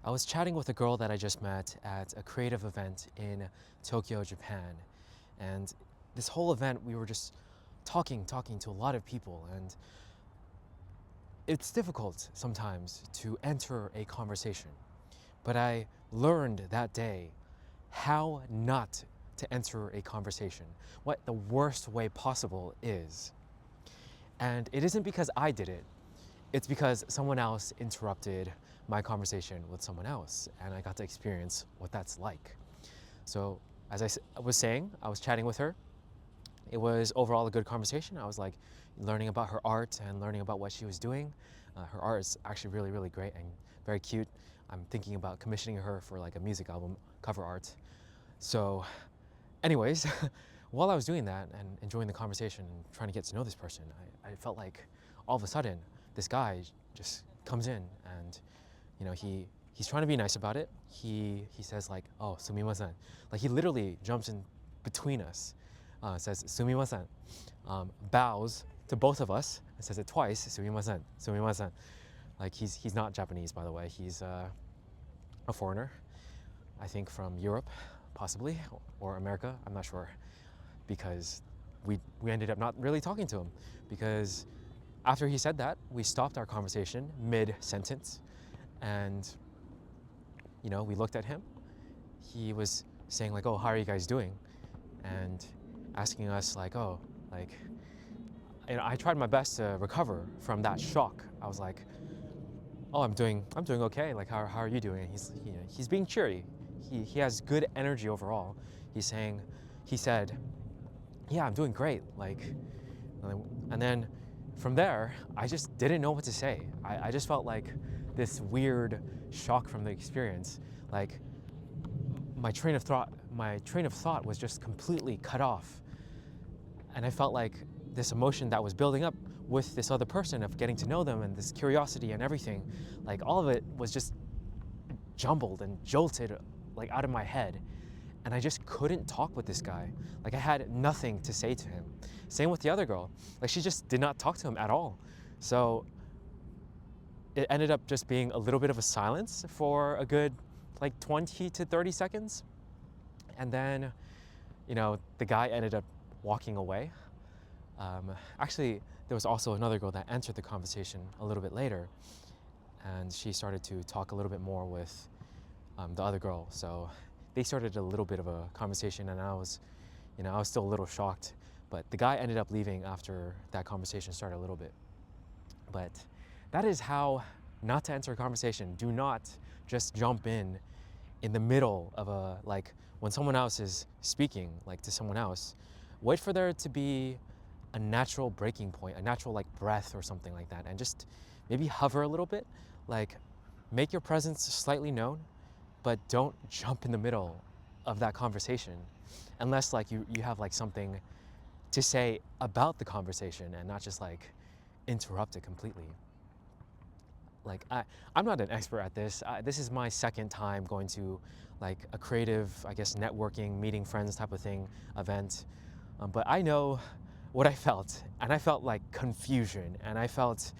I was chatting with a girl that I just met at a creative event in Tokyo, Japan. And this whole event, we were just talking to a lot of people. And it's difficult sometimes to enter a conversation. But I learned that day how not to enter a conversation, what the worst way possible is. And it isn't because I did it, it's because someone else interrupted my conversation with someone else, and I got to experience what that's like. So, as I was saying, I was chatting with her. It was overall a good conversation. I was like learning about her art and learning about what she was doing. Her art is actually really, really great and very cute. I'm thinking about commissioning her for like a music album cover art. So, anyways, while I was doing that and enjoying the conversation and trying to get to know this person, I felt like all of a sudden this guy just comes in and he's trying to be nice about it. He says like, "Oh, sumimasen," like he literally jumps in between us, says sumimasen, bows to both of us and says it twice, sumimasen, sumimasen. Like he's not Japanese, by the way. He's a foreigner, I think from Europe, possibly, or America. I'm not sure, because we ended up not really talking to him, because after he said that, we stopped our conversation mid-sentence, and we looked at him. He was saying like, "Oh, how are you guys doing?" and asking us like, "Oh, like," I tried my best to recover from that shock. I was like, "Oh, I'm doing okay. Like, how are you doing?" And he's being cheery. He has good energy overall. He said, "Yeah, I'm doing great." Like, and then from there, I just didn't know what to say. I just felt like this weird shock from the experience. Like my train of thought was just completely cut off. And I felt like this emotion that was building up with this other person of getting to know them and this curiosity and everything, like all of it was just jumbled and jolted like out of my head. And I just couldn't talk with this guy. Like I had nothing to say to him. Same with the other girl. Like she just did not talk to him at all. So it ended up just being a little bit of a silence for a good like 20 to 30 seconds. And then, the guy ended up walking away. Actually, there was also another girl that entered the conversation a little bit later, and she started to talk a little bit more with the other girl. So they started a little bit of a conversation, and I was still a little shocked. But the guy ended up leaving after that conversation started a little bit. But that is how not to enter a conversation. Do not just jump in the middle of when someone else is speaking, like to someone else. Wait for there to be a natural breaking point, a natural like breath or something like that, and just maybe hover a little bit, like make your presence slightly known, but don't jump in the middle of that conversation unless like you have like something to say about the conversation and not just like interrupt it completely. Like I'm not an expert at this. This is my second time going to like a creative, I guess, networking, meeting friends type of thing event. But I know what I felt, and I felt like confusion, and I felt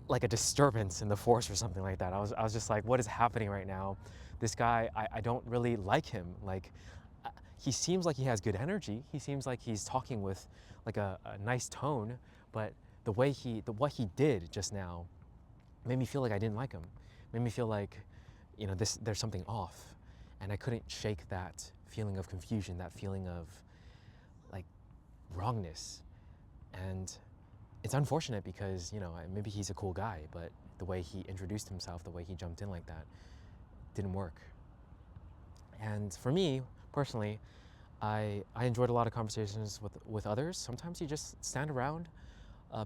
like a disturbance in the force or something like that. I was just like, what is happening right now? This guy, I don't really like him. Like, he seems like he has good energy. He seems like he's talking with like a nice tone, but what he did just now made me feel like I didn't like him. Made me feel like, there's something off, and I couldn't shake that feeling of confusion, that feeling of like wrongness. And it's unfortunate because, maybe he's a cool guy, but the way he introduced himself, the way he jumped in like that, didn't work. And for me, personally, I enjoyed a lot of conversations with others. Sometimes you just stand around,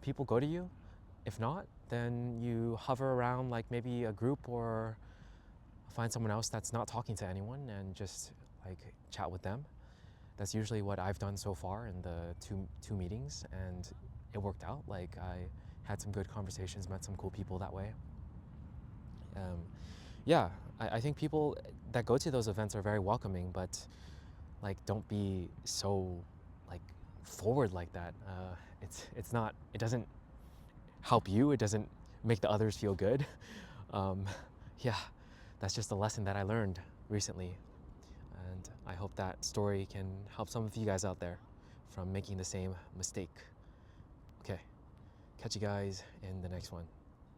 people go to you. If not, then you hover around like maybe a group or find someone else that's not talking to anyone and just like chat with them. That's usually what I've done so far in the two meetings, and it worked out. Like I had some good conversations, met some cool people that way. Yeah, I think people that go to those events are very welcoming, but like don't be so like forward like that. It's not. It doesn't help you. It doesn't make the others feel good. Yeah, that's just a lesson that I learned recently. And I hope that story can help some of you guys out there from making the same mistake. Okay, catch you guys in the next one.